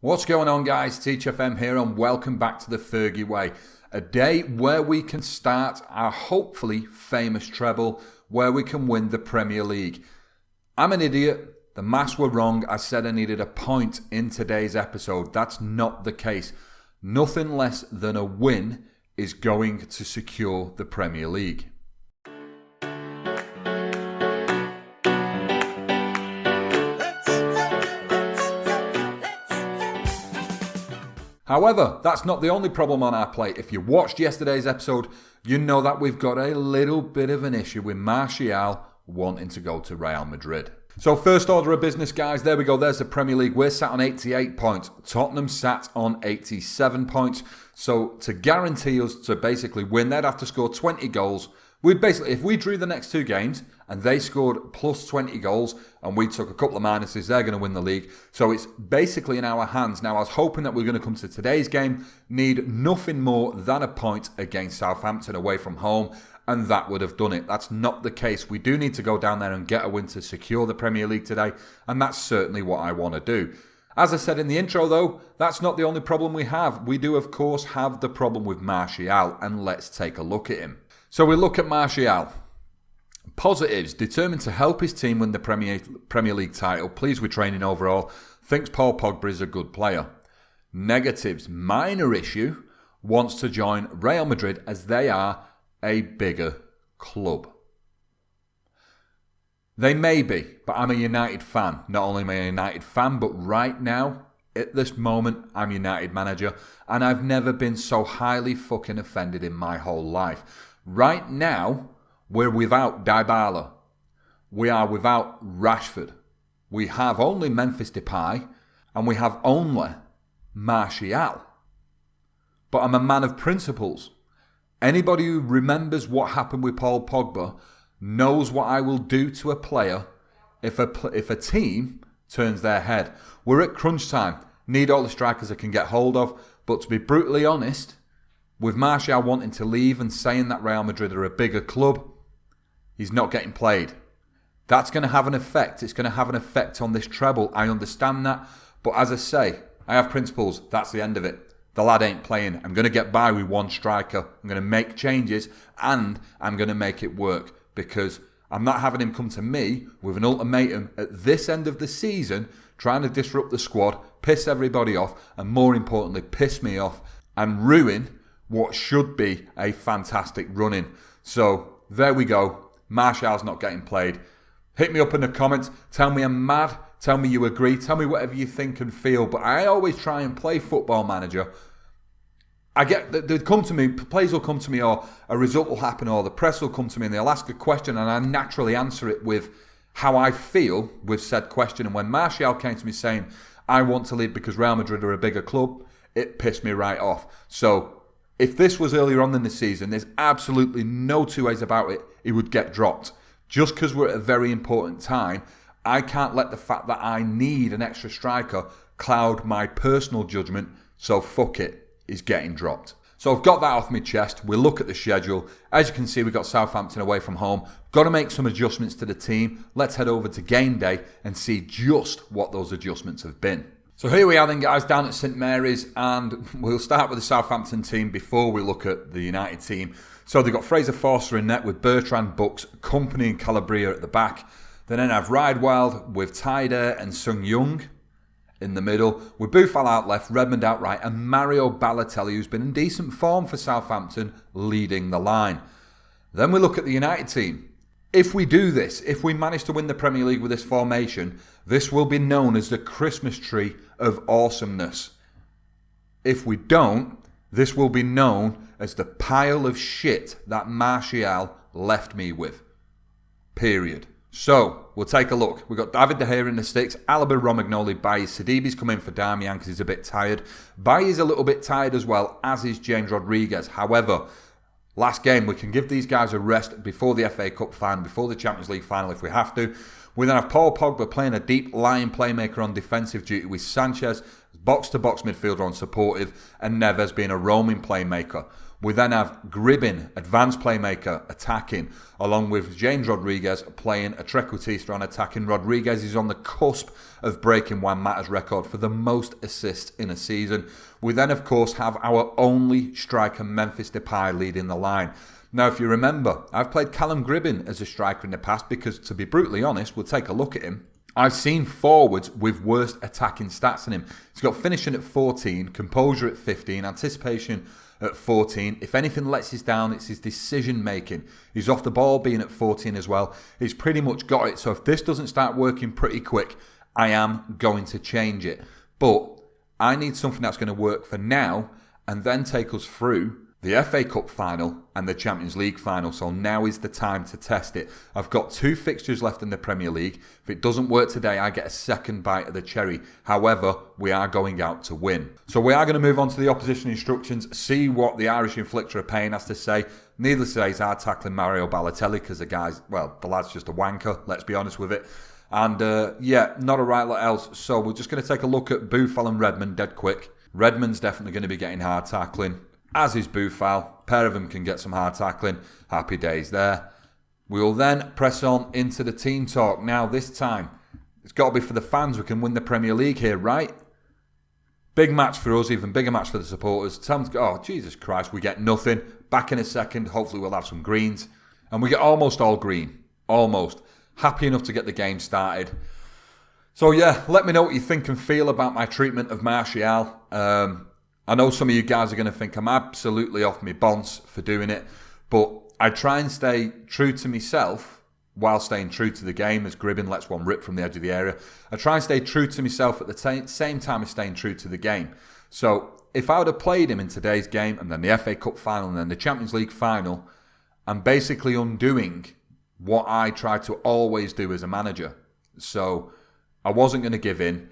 What's going on, guys? Teach FM here and welcome back to the Fergie Way. A day where we can start our hopefully famous treble, where we can win the Premier League. I'm an idiot. The maths were wrong. I said I needed a point in today's episode. That's not the case. Nothing less than a win is going to secure the Premier League. However, that's not the only problem on our plate. If you watched yesterday's episode, you know that we've got a little bit of an issue with Martial wanting to go to Real Madrid. So first order of business, guys, there we go. There's the Premier League. We're sat on 88 points. Tottenham sat on 87 points. So to guarantee us to basically win, they'd have to score 20 goals. We'd basically, if we drew the next two games and they scored plus 20 goals and we took a couple of minuses, they're going to win the league. So it's basically in our hands. Now, I was hoping that we were going to come to today's game, need nothing more than a point against Southampton away from home, and that would have done it. That's not the case. We do need to go down there and get a win to secure the Premier League today, and that's certainly what I want to do. As I said in the intro, though, that's not the only problem we have. We do, of course, have the problem with Martial, and let's take a look at him. So we look at Martial. Positives: determined to help his team win the Premier League title, pleased with training overall, thinks Paul Pogba is a good player. Negatives: minor issue, wants to join Real Madrid as they are a bigger club. They may be, but I'm a United fan. Not only am I a United fan, but right now, at this moment, I'm United manager, and I've never been so highly fucking offended in my whole life. Right now, we're without Dybala. We are without Rashford. We have only Memphis Depay, and we have only Martial. But I'm a man of principles. Anybody who remembers what happened with Paul Pogba knows what I will do to a player if a team turns their head. We're at crunch time. Need all the strikers I can get hold of. But to be brutally honest, with Martial wanting to leave and saying that Real Madrid are a bigger club, he's not getting played. That's going to have an effect. It's going to have an effect on this treble. I understand that. But as I say, I have principles. That's the end of it. The lad ain't playing. I'm going to get by with one striker. I'm going to make changes and I'm going to make it work because I'm not having him come to me with an ultimatum at this end of the season trying to disrupt the squad, piss everybody off, and more importantly, piss me off and ruin what should be a fantastic run-in. So there we go. Martial's not getting played. Hit me up in the comments. Tell me I'm mad. Tell me you agree. Tell me whatever you think and feel. But I always try and play Football Manager. I get they come to me. Players will come to me, or a result will happen, or the press will come to me and they'll ask a question, and I naturally answer it with how I feel with said question. And when Martial came to me saying I want to leave because Real Madrid are a bigger club, it pissed me right off. So if this was earlier on in the season, there's absolutely no two ways about it. He would get dropped. Just because we're at a very important time, I can't let the fact that I need an extra striker cloud my personal judgment. So fuck it, he's getting dropped. So I've got that off my chest. We'll look at the schedule. As you can see, we've got Southampton away from home. Got to make some adjustments to the team. Let's head over to game day and see just what those adjustments have been. So here we are then, guys, down at St Mary's, and we'll start with the Southampton team before we look at the United team. So they've got Fraser Forster in net with Bertrand, Bucks, Company and Calabria at the back. They then have Ridewild with Tyder and Sung Young in the middle, with Boufal out left, Redmond out right, and Mario Balotelli, who's been in decent form for Southampton, leading the line. Then we look at the United team. If we do this, if we manage to win the Premier League with this formation, this will be known as the Christmas tree of awesomeness. If we don't, this will be known as the pile of shit that Martial left me with. Period. So, we'll take a look. We've got David De Gea in the sticks, Alaba, Romagnoli, Bailly, Sidibe's come in for Darmian because he's a bit tired. Bailly's a little bit tired as well, as is James Rodriguez. However, last game, we can give these guys a rest before the FA Cup final, before the Champions League final if we have to. We then have Paul Pogba playing a deep lying playmaker on defensive duty with Sanchez, box-to-box midfielder on supportive, and Neves being a roaming playmaker. We then have Gribbin, advanced playmaker, attacking, along with James Rodriguez playing a trequartista on attacking. Rodriguez is on the cusp of breaking Juan Mata's record for the most assists in a season. We then, of course, have our only striker, Memphis Depay, leading the line. Now, if you remember, I've played Callum Gribbin as a striker in the past because, to be brutally honest, we'll take a look at him. I've seen forwards with worse attacking stats than him. He's got finishing at 14, composure at 15, anticipation at 14. If anything lets us down, it's his decision making. He's off the ball being at 14 as well. He's pretty much got it. So if this doesn't start working pretty quick, I am going to change it. But I need something that's going to work for now and then take us through the FA Cup final and the Champions League final. So now is the time to test it. I've got 2 fixtures left in the Premier League. If it doesn't work today, I get a second bite of the cherry. However, we are going out to win. So we are going to move on to the opposition instructions, see what the Irish inflictor of pain has to say. Needless to say, he's hard tackling Mario Balotelli because the lad's just a wanker, let's be honest with it. And not a right lot else. So we're just going to take a look at Boufal and Redmond dead quick. Redmond's definitely going to be getting hard tackling, as is Boufal. Pair of them can get some hard tackling. Happy days there. We will then press on into the team talk. Now, this time, it's got to be for the fans. We can win the Premier League here, right? Big match for us, even bigger match for the supporters. Time to go, oh, Jesus Christ, we get nothing. Back in a second. Hopefully we'll have some greens. And we get almost all green. Almost. Happy enough to get the game started. So, yeah, let me know what you think and feel about my treatment of Martial. I know some of you guys are going to think I'm absolutely off my bonce for doing it, but I try and stay true to myself while staying true to the game, as Gribbin lets one rip from the edge of the area. I try and stay true to myself at the same time as staying true to the game. So if I would have played him in today's game and then the FA Cup final and then the Champions League final, I'm basically undoing what I try to always do as a manager. So I wasn't going to give in.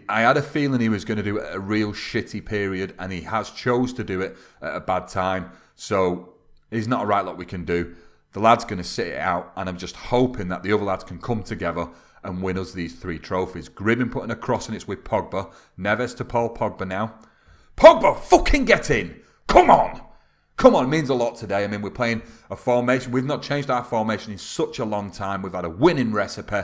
I had a feeling he was going to do it at a real shitty period, and he has chose to do it at a bad time. So he's not a right lot we can do. The lad's going to sit it out, and I'm just hoping that the other lads can come together and win us these 3 trophies. Gribbin putting a cross in, it's with Pogba. Neves to Paul Pogba now. Pogba, fucking get in! Come on! Come on, it means a lot today. I mean, we're playing a formation. We've not changed our formation in such a long time. We've had a winning recipe.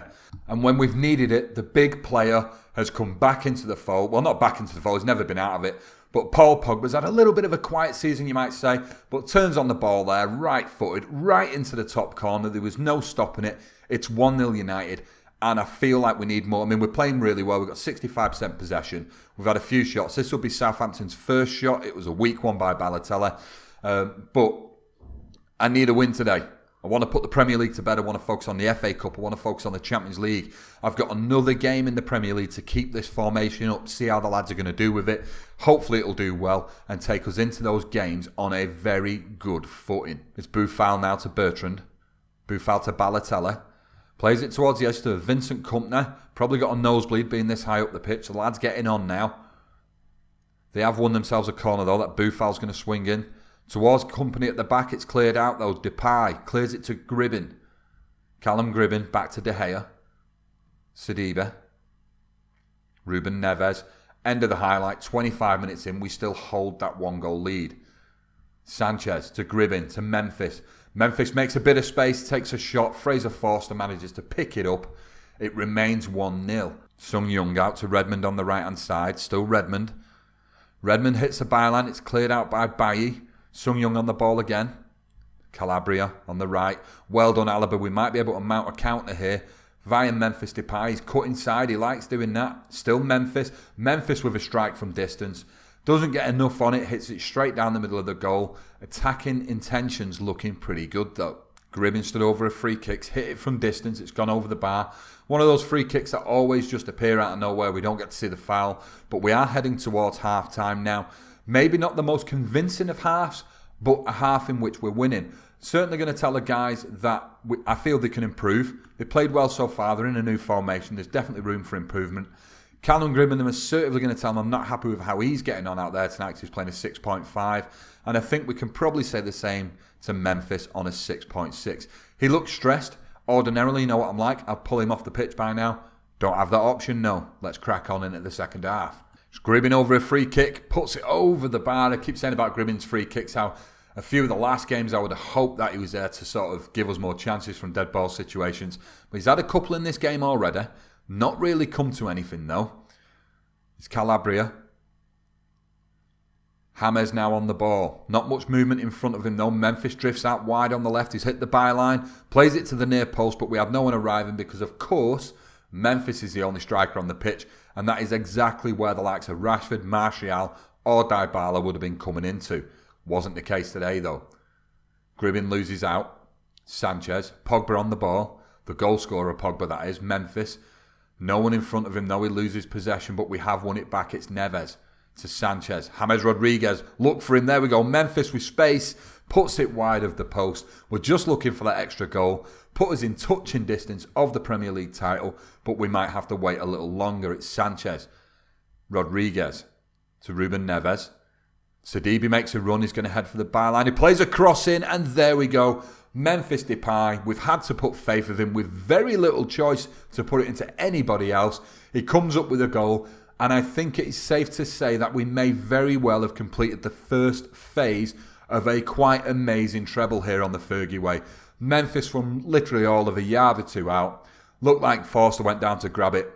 And when we've needed it, the big player has come back into the fold. Well, not back into the fold. He's never been out of it. But Paul Pogba's had a little bit of a quiet season, you might say. But turns on the ball there, right-footed, right into the top corner. There was no stopping it. It's 1-0 United. And I feel like we need more. I mean, we're playing really well. We've got 65% possession. We've had a few shots. This will be Southampton's first shot. It was a weak one by Balotelli. But I need a win today. I want to put the Premier League to bed. I want to focus on the FA Cup. I want to focus on the Champions League. I've got another game in the Premier League to keep this formation up, see how the lads are going to do with it. Hopefully it'll do well and take us into those games on a very good footing. It's Boufal now to Bertrand. Boufal to Balotelli. Plays it towards the edge to Vincent Kompany. Probably got a nosebleed being this high up the pitch. The lads getting on now. They have won themselves a corner though. That Boufal's going to swing in. Towards Kompany at the back, it's cleared out though. Depay clears it to Gribbin. Callum Gribbin back to De Gea. Sidibe. Ruben Neves. End of the highlight. 25 minutes in, we still hold that 1-goal lead. Sanchez to Gribbin to Memphis. Memphis makes a bit of space, takes a shot. Fraser Forster manages to pick it up. It remains 1-0. Sung Young out to Redmond on the right-hand side. Still Redmond. Redmond hits the byline. It's cleared out by Bailly. Sung Young on the ball again. Calabria on the right. Well done, Alaba. We might be able to mount a counter here via Memphis Depay. He's cut inside. He likes doing that. Still Memphis. Memphis with a strike from distance. Doesn't get enough on it. Hits it straight down the middle of the goal. Attacking intentions looking pretty good though. Gribbin stood over a free kick. Hit it from distance. It's gone over the bar. One of those free kicks that always just appear out of nowhere. We don't get to see the foul. But we are heading towards half-time now. Maybe not the most convincing of halves, but a half in which we're winning. Certainly going to tell the guys that I feel they can improve. They played well so far. They're in a new formation. There's definitely room for improvement. Callum Gribbin, I'm certainly going to tell him I'm not happy with how he's getting on out there tonight because he's playing a 6.5. And I think we can probably say the same to Memphis on a 6.6. He looks stressed. Ordinarily, you know what I'm like. I'll pull him off the pitch by now. Don't have that option, no. Let's crack on into the second half. Gribbin over a free kick, puts it over the bar. I keep saying about Gribbin's free kicks, how A few of the last games I would have hoped that he was there to sort of give us more chances from dead ball situations. But he's had a couple in this game already. Not really come to anything though. It's Calabria. James now on the ball. Not much movement in front of him though. Memphis drifts out wide on the left. He's hit the byline. Plays it to the near post, but we have no one arriving because, of course, Memphis is the only striker on the pitch. And that is exactly where the likes of Rashford, Martial or Dybala would have been coming into. Wasn't the case today though. Gribbin loses out. Sanchez. Pogba on the ball. The goal scorer, Pogba that is. Memphis. No one in front of him though. He loses possession, but we have won it back. It's Neves. To Sanchez. James Rodriguez. Look for him. There we go. Memphis with space. Puts it wide of the post. We're just looking for that extra goal. Put us in touching distance of the Premier League title. But we might have to wait a little longer. It's Sanchez. Rodriguez. To Ruben Neves. Sidibe makes a run. He's going to head for the byline. He plays a cross in. And there we go. Memphis Depay. We've had to put faith of him with very little choice to put it into anybody else. He comes up with a goal. And I think it's safe to say that we may very well have completed the first phase of a quite amazing treble here on the Fergie Way. Memphis from literally all of a yard or two out. Looked like Forster went down to grab it.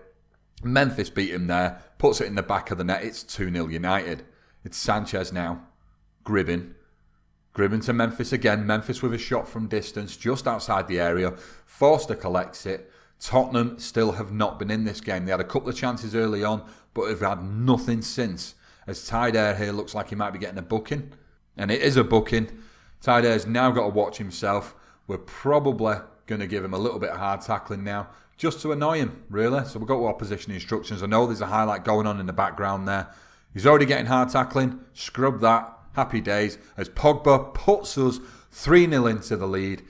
Memphis beat him there. Puts it in the back of the net. It's 2-0 United. It's Sanchez now. Gribbin. Gribbin to Memphis again. Memphis with a shot from distance just outside the area. Forster collects it. Tottenham still have not been in this game. They had a couple of chances early on, but have had nothing since. As Taider here looks like he might be getting a booking. And it is a booking. Taider's now got to watch himself. We're probably going to give him a little bit of hard tackling now, just to annoy him, really. So we've got our position instructions. I know there's a highlight going on in the background there. He's already getting hard tackling. Scrub that. Happy days. As Pogba puts us 3-0 into the lead.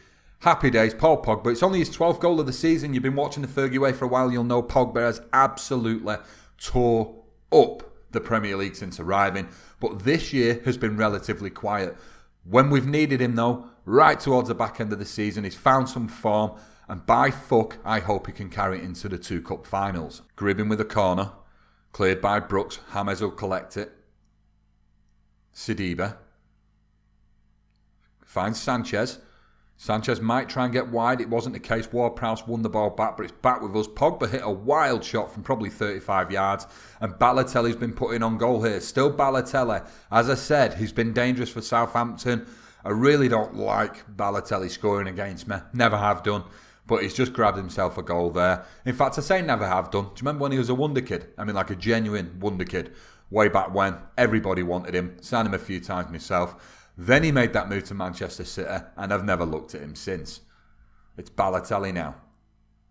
Happy days, Paul Pogba. It's only his 12th goal of the season. You've been watching the Fergie Way for a while. You'll know Pogba has absolutely tore up the Premier League since arriving. But this year has been relatively quiet. When we've needed him though, right towards the back end of the season, he's found some form. And by fuck, I hope he can carry it into the 2 cup finals. Gribbin with a corner. Cleared by Brooks. James will collect it. Sidibe. Finds Sanchez. Sanchez might try and get wide. It wasn't the case. Ward-Prowse won the ball back, but it's back with us. Pogba hit a wild shot from probably 35 yards. And Balotelli's been put in on goal here. Still Balotelli. As I said, he's been dangerous for Southampton. I really don't like Balotelli scoring against me. Never have done. But he's just grabbed himself a goal there. In fact, I say never have done. Do you remember when he was a wonder kid? I mean, like a genuine wonder kid. Way back when. Everybody wanted him. Signed him a few times myself. Then he made that move to Manchester City, and I've never looked at him since. It's Balotelli now.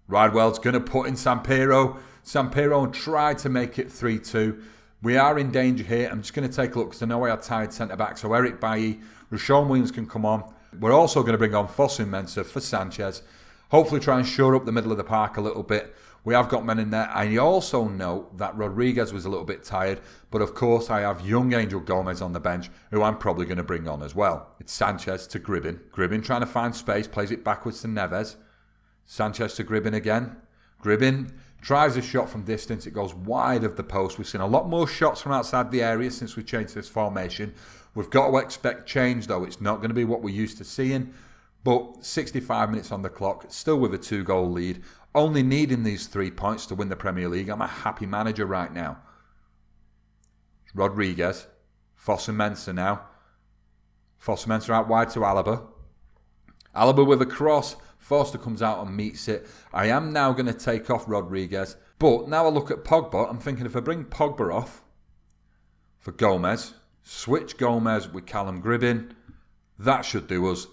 Ridewell's going to put in Sampero. Sampero tried to make it 3-2. We are in danger here. I'm just going to take a look because I know I had tired centre-back. So Eric Bailly, Rashawn Williams can come on. We're also going to bring on Fosu-Mensah for Sanchez. Hopefully try and shore up the middle of the park a little bit. We have got men in there. I also know that Rodriguez was a little bit tired. But of course, I have young Angel Gomez on the bench, who I'm probably going to bring on as well. It's Sanchez to Gribbin. Gribbin trying to find space, plays it backwards to Neves. Sanchez to Gribbin again. Gribbin tries a shot from distance. It goes wide of the post. We've seen a lot more shots from outside the area since we changed this formation. We've got to expect change, though. It's not going to be what we're used to seeing. But 65 minutes on the clock, still with a 2-goal lead. Only needing these 3 points to win the Premier League. I'm a happy manager right now. Rodriguez. Fosu-Mensah now. Fosu-Mensah out wide to Alaba. Alaba with a cross. Forster comes out and meets it. I am now going to take off Rodriguez. But now I look at Pogba. I'm thinking if I bring Pogba off for Gomez, switch Gomez with Callum Gribbin, that should do us.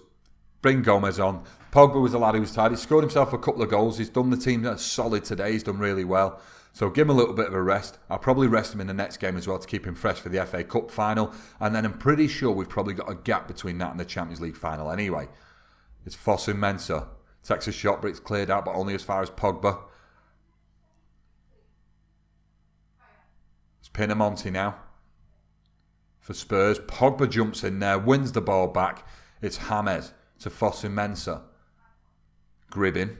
Bring Gomez on. Pogba was a lad who was tired. He scored himself a couple of goals. He's done the team solid today. He's done really well. So give him a little bit of a rest. I'll probably rest him in the next game as well to keep him fresh for the FA Cup final. And then I'm pretty sure we've probably got a gap between that and the Champions League final anyway. It's Fosu-Mensah. Takes a shot, but it's cleared out, but only as far as Pogba. It's Pinamonti now for Spurs. Pogba jumps in there, wins the ball back. It's James to Fosu-Mensah. Gribbin.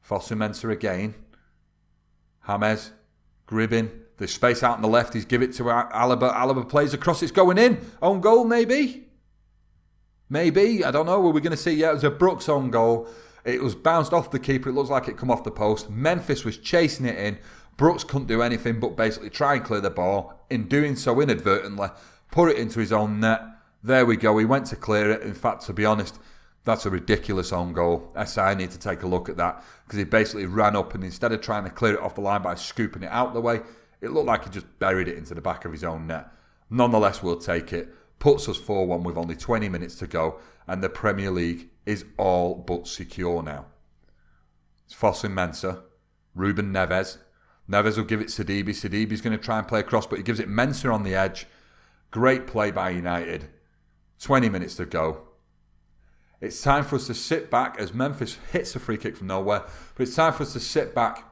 Fosu-Mensah again. James. Gribbin. There's space out on the left. He's give it to Alaba. Alaba plays across. It's going in. Own goal maybe? Maybe, I don't know. Were we going to see? Yeah, it was a Brooks own goal. It was bounced off the keeper. It looks like it come off the post. Memphis was chasing it in. Brooks couldn't do anything but basically try and clear the ball. In doing so, inadvertently, put it into his own net. There we go. He went to clear it. In fact, to be honest, that's a ridiculous own goal. SI need to take a look at that because he basically ran up and instead of trying to clear it off the line by scooping it out the way, it looked like he just buried it into the back of his own net. Nonetheless, we'll take it. Puts us 4-1 with only 20 minutes to go, and the Premier League is all but secure now. It's Fosun Mensah, Ruben Neves. Neves will give it Sidibe. Sidibe's going to try and play across, but he gives it Mensah on the edge. Great play by United. 20 minutes to go. It's time for us to sit back as Memphis hits a free kick from nowhere, but it's time for us to sit back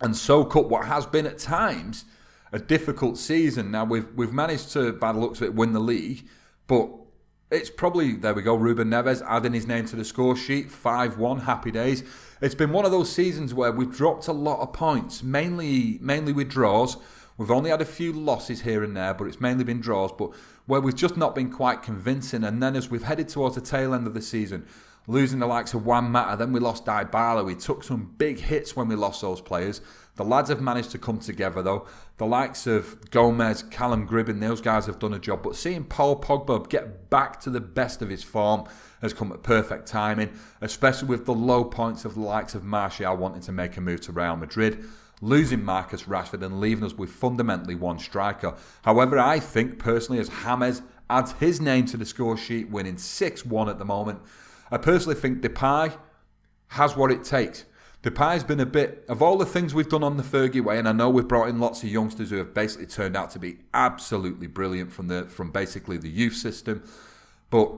and soak up what has been at times a difficult season. Now, we've managed to, by the looks of it, win the league, but it's probably, there we go, Ruben Neves adding his name to the score sheet, 5-1, happy days. It's been one of those seasons where we've dropped a lot of points, mainly with draws. We've only had a few losses here and there, but it's mainly been draws, but where we've just not been quite convincing. And then as we've headed towards the tail end of the season, losing the likes of Juan Mata, then we lost Dybala. We took some big hits when we lost those players. The lads have managed to come together though. The likes of Gomez, Callum Gribbin, those guys have done a job. But seeing Paul Pogba get back to the best of his form has come at perfect timing, especially with the low points of the likes of Martial wanting to make a move to Real Madrid, losing Marcus Rashford and leaving us with fundamentally one striker. However, I think personally as James adds his name to the score sheet, winning 6-1 at the moment, I personally think Depay has what it takes. Depay's been a bit, of all the things we've done on the Fergie Way, and I know we've brought in lots of youngsters who have basically turned out to be absolutely brilliant from basically the youth system, but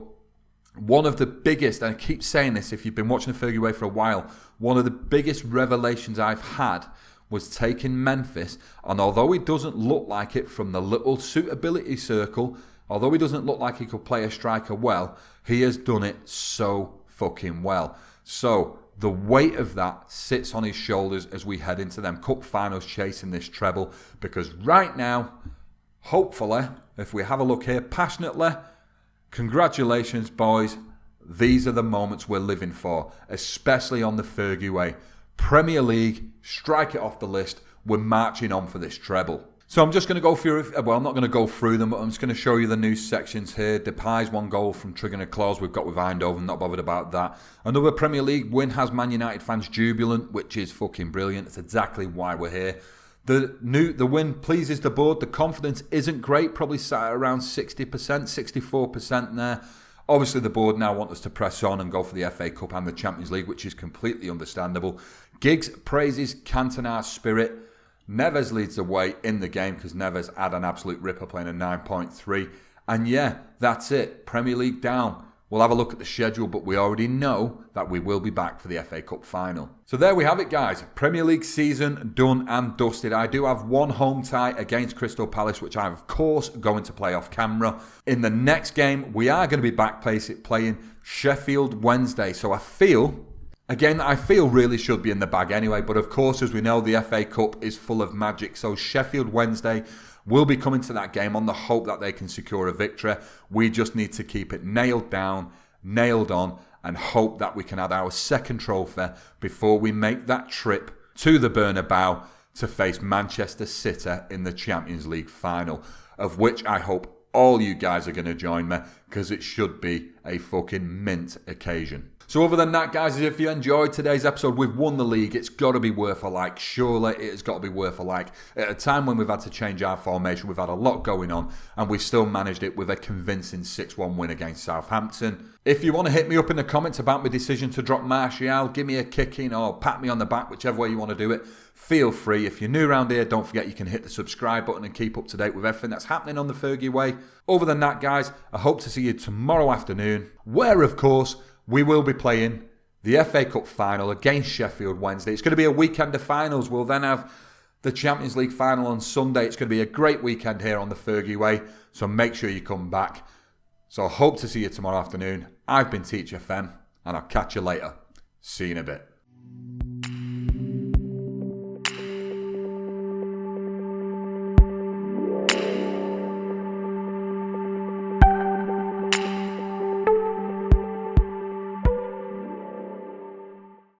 one of the biggest, and I keep saying this if you've been watching the Fergie Way for a while, one of the biggest revelations I've had was taking Memphis, and although he doesn't look like it from the little suitability circle, although he doesn't look like he could play a striker well, he has done it so fucking well. So the weight of that sits on his shoulders as we head into them cup finals chasing this treble, because right now, hopefully, if we have a look here passionately, congratulations boys, these are the moments we're living for, especially on the Fergie Way. Premier League, strike it off the list, we're marching on for this treble. So I'm just going to go through, well, I'm not going to go through them, but I'm just going to show you the news sections here. Depay's one goal from triggering a clause we've got with Eindhoven, not bothered about that. Another Premier League win has Man United fans jubilant, which is fucking brilliant. It's exactly why we're here. The win pleases the board. The confidence isn't great, probably sat at around 60%, 64% there. Obviously, the board now want us to press on and go for the FA Cup and the Champions League, which is completely understandable. Giggs praises Cantona's spirit. Neves leads the way in the game because Neves had an absolute ripper playing a 9.3. And yeah, that's it. Premier League down. We'll have a look at the schedule, but we already know that we will be back for the FA Cup final. So there we have it, guys. Premier League season done and dusted. I do have one home tie against Crystal Palace, which I'm, of course, going to play off camera. In the next game, we are going to be back playing Sheffield Wednesday. So I feel really should be in the bag anyway. But of course, as we know, the FA Cup is full of magic. So Sheffield Wednesday will be coming to that game on the hope that they can secure a victory. We just need to keep it nailed down, nailed on, and hope that we can add our second trophy before we make that trip to the Bernabeu to face Manchester City in the Champions League final, of which I hope all you guys are going to join me, because it should be a fucking mint occasion. So other than that, guys, if you enjoyed today's episode, we've won the league. It's got to be worth a like. Surely it has got to be worth a like. At a time when we've had to change our formation, we've had a lot going on, and we've still managed it with a convincing 6-1 win against Southampton. If you want to hit me up in the comments about my decision to drop Martial, give me a kick in or pat me on the back, whichever way you want to do it, feel free. If you're new around here, don't forget you can hit the subscribe button and keep up to date with everything that's happening on the Fergie Way. Other than that, guys, I hope to see you tomorrow afternoon, where, of course, we will be playing the FA Cup final against Sheffield Wednesday. It's going to be a weekend of finals. We'll then have the Champions League final on Sunday. It's going to be a great weekend here on the Fergie Way, so make sure you come back. So I hope to see you tomorrow afternoon. I've been Teacher Fen, and I'll catch you later. See you in a bit.